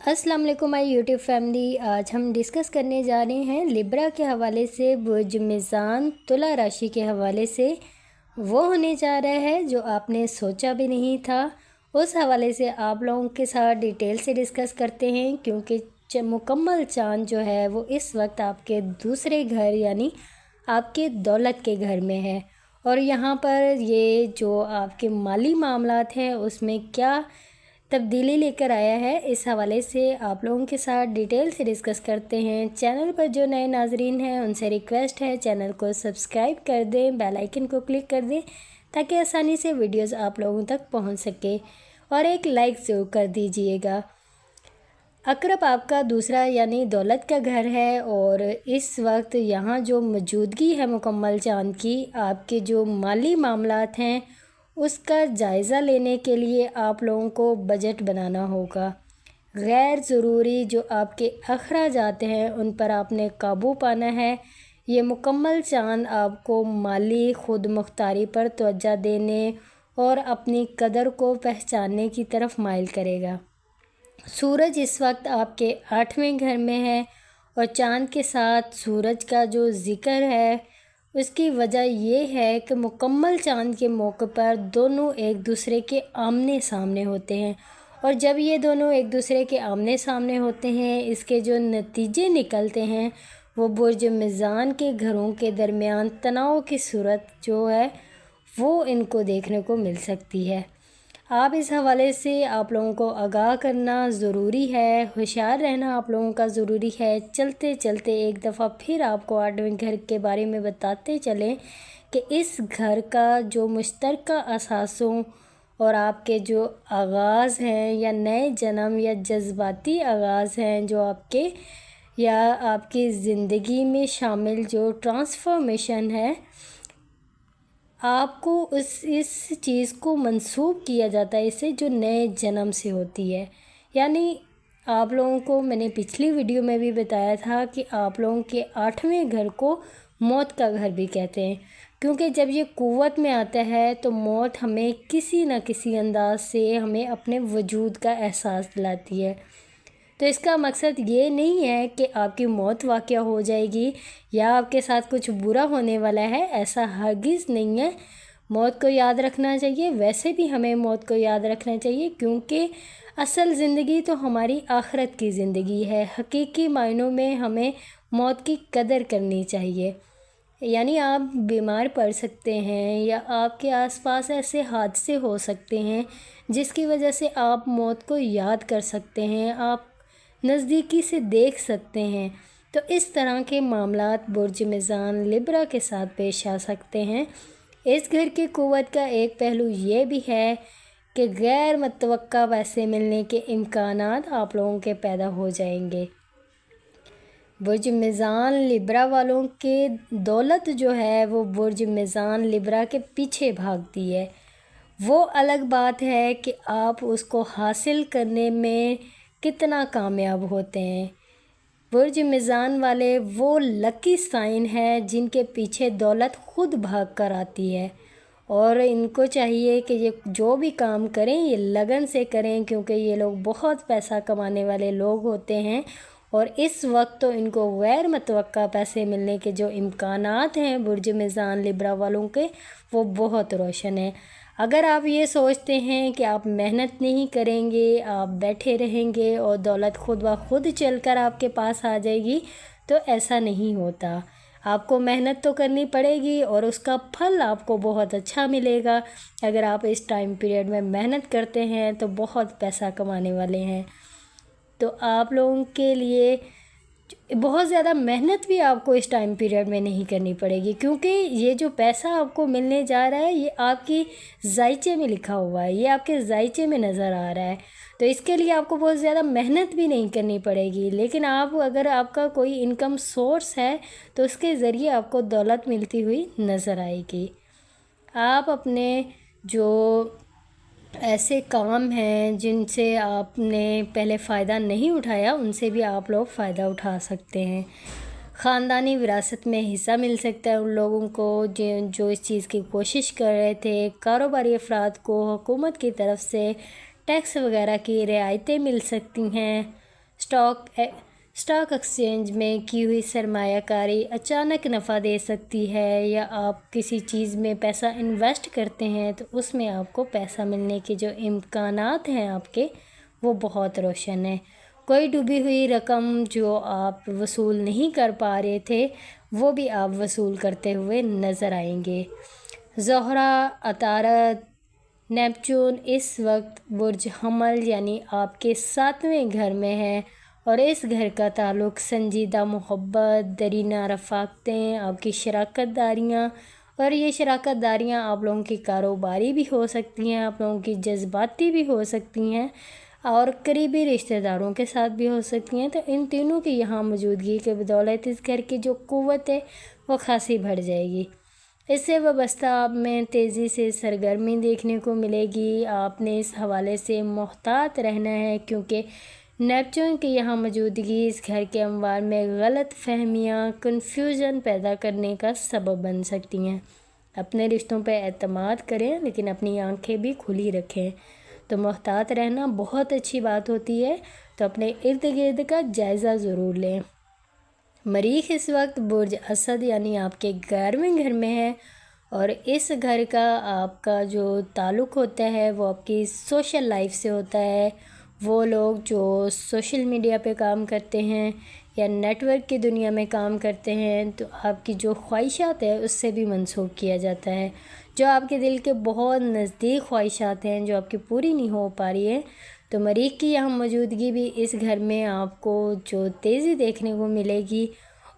अस्सलाम वालेकुम my YouTube family. आज हम डिस्कस करने जा रहे हैं लिब्रा के हवाले से, बुर्ज मीज़ान तुला राशि के हवाले से। वो होने जा रहा है जो आपने सोचा भी नहीं था। उस हवाले से आप लोगों के साथ डिटेल से डिस्कस करते हैं, क्योंकि मुकम्मल चाँद जो है वो इस वक्त आपके दूसरे घर यानी आपके दौलत के घर में है। और यहाँ पर ये जो आपके माली मामलात हैं उसमें क्या तब्दीली लेकर आया है, इस हवाले से आप लोगों के साथ डिटेल से डिस्कस करते हैं। चैनल पर जो नए नाजरीन हैं उनसे रिक्वेस्ट है चैनल को सब्सक्राइब कर दें, बेल आइकन को क्लिक कर दें ताकि आसानी से वीडियोस आप लोगों तक पहुंच सके, और एक लाइक ज़रूर कर दीजिएगा। अकरब आपका दूसरा यानी दौलत का घर है, और इस वक्त यहाँ जो मौजूदगी है मुकम्मल चाँद की, आपके जो माली मामलात हैं उसका जायज़ा लेने के लिए आप लोगों को बजट बनाना होगा। गैर ज़रूरी जो आपके अखराजात हैं उन पर आपने काबू पाना है। ये मुकम्मल चाँद आपको माली खुद मुख्तारी पर तवज्जो देने और अपनी कदर को पहचानने की तरफ माइल करेगा। सूरज इस वक्त आपके 8वें घर में है, और चाँद के साथ सूरज का जो ज़िक्र है उसकी वजह ये है कि मुकम्मल चाँद के मौके पर दोनों एक दूसरे के आमने सामने होते हैं, और जब ये दोनों एक दूसरे के आमने सामने होते हैं इसके जो नतीजे निकलते हैं वो बुर्ज मीज़ान के घरों के दरमियान तनाव की सूरत जो है वो इनको देखने को मिल सकती है। आप इस हवाले से आप लोगों को आगाह करना ज़रूरी है, होशियार रहना आप लोगों का ज़रूरी है। चलते चलते एक दफ़ा फिर आपको 8वें घर के बारे में बताते चलें कि इस घर का जो मुश्तरका असासों और आपके जो आगाज़ हैं या नए जन्म या जज्बाती आगाज़ हैं जो आपके या आपकी ज़िंदगी में शामिल जो ट्रांसफॉर्मेशन है, आपको इस चीज़ को मंसूब किया जाता है इससे जो नए जन्म से होती है। यानी आप लोगों को मैंने पिछली वीडियो में भी बताया था कि आप लोगों के 8वें घर को मौत का घर भी कहते हैं, क्योंकि जब ये क़ुव्वत में आता है तो मौत हमें किसी न किसी अंदाज से हमें अपने वजूद का एहसास दिलाती है। तो इसका मकसद ये नहीं है कि आपकी मौत वाक़या हो जाएगी या आपके साथ कुछ बुरा होने वाला है, ऐसा हरगिज़ नहीं है। मौत को याद रखना चाहिए, वैसे भी हमें मौत को याद रखना चाहिए, क्योंकि असल ज़िंदगी तो हमारी आखिरत की ज़िंदगी है। हकीकी मायनों में हमें मौत की कदर करनी चाहिए। यानी आप बीमार पड़ सकते हैं या आपके आसपास ऐसे हादसे हो सकते हैं जिसकी वजह से आप मौत को याद कर सकते हैं, आप नज़दीकी से देख सकते हैं। तो इस तरह के मामलात बुर्ज मीज़ान लिब्रा के साथ पेश आ सकते हैं। इस घर की क़ुव्वत का एक पहलू ये भी है कि गैर मुतवक्का पैसे मिलने के इम्कानात आप लोगों के पैदा हो जाएंगे। बुर्ज मीज़ान लिब्रा वालों के दौलत जो है वो बुर्ज मीज़ान लिब्रा के पीछे भागती है। वो अलग बात है कि आप उसको हासिल करने में कितना कामयाब होते हैं। बुर्ज मीज़ान वाले वो लकी साइन है जिनके पीछे दौलत खुद भाग कर आती है, और इनको चाहिए कि ये जो भी काम करें ये लगन से करें, क्योंकि ये लोग बहुत पैसा कमाने वाले लोग होते हैं। और इस वक्त तो इनको गैर मुतवक्का पैसे मिलने के जो इम्कानात हैं बुर्ज मीज़ान लिब्रा वालों के वो बहुत रोशन है। अगर आप ये सोचते हैं कि आप मेहनत नहीं करेंगे, आप बैठे रहेंगे और दौलत खुद ब खुद चल कर आपके पास आ जाएगी, तो ऐसा नहीं होता। आपको मेहनत तो करनी पड़ेगी और उसका फल आपको बहुत अच्छा मिलेगा। अगर आप इस टाइम पीरियड में मेहनत करते हैं तो बहुत पैसा कमाने वाले हैं। तो आप लोगों के लिए बहुत ज़्यादा मेहनत भी आपको इस टाइम पीरियड में नहीं करनी पड़ेगी, क्योंकि ये जो पैसा आपको मिलने जा रहा है ये आपकी ज़ायचे में लिखा हुआ है, ये आपके ज़ायचे में नज़र आ रहा है। तो इसके लिए आपको बहुत ज़्यादा मेहनत भी नहीं करनी पड़ेगी। लेकिन आप अगर आपका कोई इनकम सोर्स है तो उसके ज़रिए आपको दौलत मिलती हुई नज़र आएगी। आप अपने जो ऐसे काम हैं जिनसे आपने पहले फ़ायदा नहीं उठाया उनसे भी आप लोग फ़ायदा उठा सकते हैं। ख़ानदानी विरासत में हिस्सा मिल सकता है उन लोगों को जो इस चीज़ की कोशिश कर रहे थे। कारोबारी अफराद को हुकूमत की तरफ से टैक्स वगैरह की रियायतें मिल सकती हैं। स्टॉक एक्सचेंज में की हुई सरमायाकारी अचानक नफ़ा दे सकती है, या आप किसी चीज़ में पैसा इन्वेस्ट करते हैं तो उसमें आपको पैसा मिलने के जो इम्कानात हैं आपके, वो बहुत रोशन है। कोई डूबी हुई रकम जो आप वसूल नहीं कर पा रहे थे, वो भी आप वसूल करते हुए नज़र आएंगे। ज़ोहरा, अतारद, नेपच्यून इस वक्त बुर्ज हमल यानी आपके 7वें घर में है, और इस घर का ताल्लुक़ संजीदा मोहब्बत, दरीना रफ़ाक़तें, आपकी शराकत दारियाँ, और ये शराकत दारियाँ आप लोगों की कारोबारी भी हो सकती हैं, आप लोगों की जज्बाती भी हो सकती हैं, और करीबी रिश्तेदारों के साथ भी हो सकती हैं। तो इन तीनों की यहाँ मौजूदगी के बदौलत इस घर की जो क़ुव्वत है वो खासी बढ़ जाएगी। इससे वाबस्ता आप में तेज़ी से सरगर्मी देखने को मिलेगी। आपने इस हवाले से मुहतात रहना है, क्योंकि नेपच्यून की यहाँ मौजूदगी इस घर के अमवार में गलत फहमियाँ, कन्फ्यूज़न पैदा करने का सबब बन सकती हैं। अपने रिश्तों पर एतमाद करें, लेकिन अपनी आंखें भी खुली रखें। तो मुहतात रहना बहुत अच्छी बात होती है, तो अपने इर्द गिर्द का जायज़ा ज़रूर लें। मरीख इस वक्त बुर्ज असद यानी आपके 11वें घर में है, और इस घर का आपका जो ताल्लुक़ होता है वो आपकी सोशल लाइफ से होता है। वो लोग जो सोशल मीडिया पे काम करते हैं या नेटवर्क की दुनिया में काम करते हैं, तो आपकी जो ख्वाहिशात है उससे भी मंसूब किया जाता है। जो आपके दिल के बहुत नज़दीक ख्वाहिशात हैं जो आपकी पूरी नहीं हो पा रही है, तो मरीख की यहाँ मौजूदगी भी इस घर में आपको जो तेज़ी देखने को मिलेगी,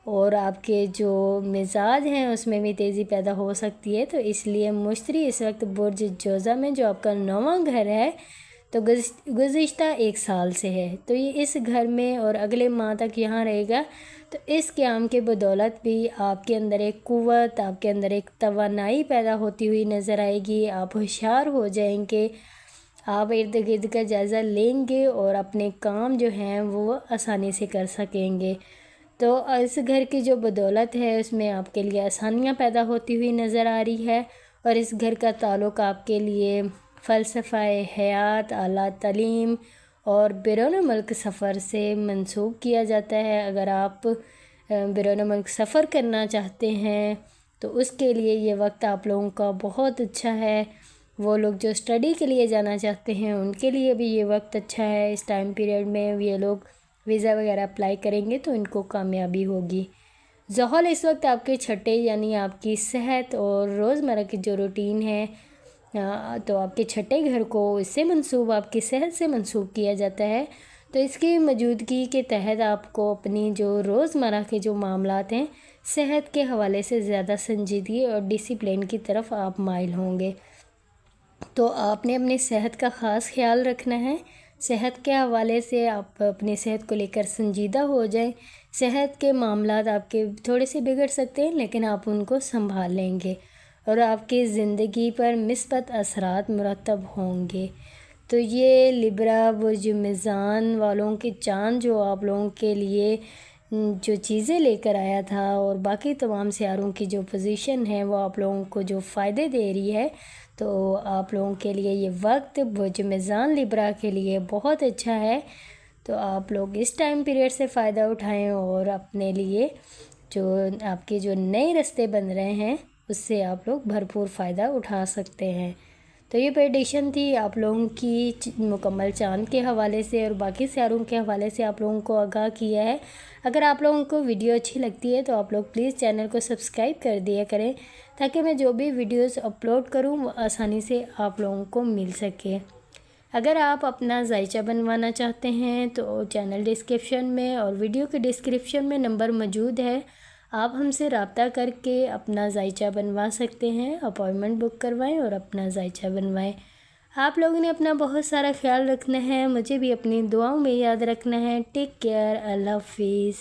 और आपके जो मिजाज हैं उसमें भी तेज़ी पैदा हो सकती है। तो इसलिए मुश्तरी इस वक्त बुर्ज जोज़ा में, जो आपका 9वां घर है, तो गुज़िश्ता 1 साल से है, तो ये इस घर में और अगले माह तक यहाँ रहेगा। तो इस क़याम के बदौलत भी आपके अंदर एक क़ुव्वत, आपके अंदर एक तवानाई पैदा होती हुई नज़र आएगी। आप होशियार हो जाएंगे, आप इर्द गिर्द का जायज़ा लेंगे और अपने काम जो हैं वो आसानी से कर सकेंगे। तो इस घर की जो बदौलत है उसमें आपके लिए आसानियाँ पैदा होती हुई नज़र आ रही है, और इस घर का ताल्लुक़ आपके लिए फ़लसफ़ाए हयात, आला तालीम और बैरून मुल्क सफ़र से मंसूब किया जाता है। अगर आप बैरून मुल्क सफ़र करना चाहते हैं तो उसके लिए ये वक्त आप लोगों का बहुत अच्छा है। वो लोग जो स्टडी के लिए जाना चाहते हैं उनके लिए भी ये वक्त अच्छा है। इस टाइम पीरियड में ये लोग वीज़ा वगैरह अप्लाई करेंगे तो इनको कामयाबी होगी। ज़ोहल इस वक्त आपके छठे यानी आपकी सेहत और रोज़मर्रा की जो रूटीन है, तो आपके छठे घर को इससे मंसूब, आपकी सेहत से मंसूब किया जाता है। तो इसकी मौजूदगी के तहत आपको अपनी जो रोज़मर्रा के जो मामलात हैं, सेहत के हवाले से ज़्यादा संजीदगी और डिसिप्लिन की तरफ आप माइल होंगे। तो आपने अपनी सेहत का ख़ास ख्याल रखना है। सेहत के हवाले से आप अपनी सेहत को लेकर संजीदा हो जाएं। सेहत के मामलात आपके थोड़े से बिगड़ सकते हैं, लेकिन आप उनको संभाल लेंगे और आपकी ज़िंदगी पर मिस्बत असरात मुरतब होंगे। तो ये लिब्रा बुर्ज मीज़ान वालों के चाँद जो आप लोगों के लिए जो चीज़ें लेकर आया था, और बाकी तमाम सियारों की जो पोजीशन है वो आप लोगों को जो फ़ायदे दे रही है, तो आप लोगों के लिए ये वक्त बुर्ज मीज़ान लिब्रा के लिए बहुत अच्छा है। तो आप लोग इस टाइम पीरियड से फ़ायदा उठाएं और अपने लिए जो आपके जो नए रास्ते बन रहे हैं उससे आप लोग भरपूर फ़ायदा उठा सकते हैं। तो ये प्रेडिक्शन थी आप लोगों की मुकम्मल चाँद के हवाले से और बाकी सियारों के हवाले से आप लोगों को आगाह किया है। अगर आप लोगों को वीडियो अच्छी लगती है तो आप लोग प्लीज़ चैनल को सब्सक्राइब कर दिया करें, ताकि मैं जो भी वीडियोस अपलोड करूं वो आसानी से आप लोगों को मिल सके। अगर आप अपना जायचा बनवाना चाहते हैं तो चैनल डिस्क्रिप्शन में और वीडियो के डिस्क्रिप्शन में नंबर मौजूद है, आप हमसे रब्ता करके अपना जायचा बनवा सकते हैं। अपॉइंटमेंट बुक करवाएं और अपना जायचा बनवाएं। आप लोगों ने अपना बहुत सारा ख्याल रखना है, मुझे भी अपनी दुआओं में याद रखना है। टेक केयर, अल्लाह हाफिज़।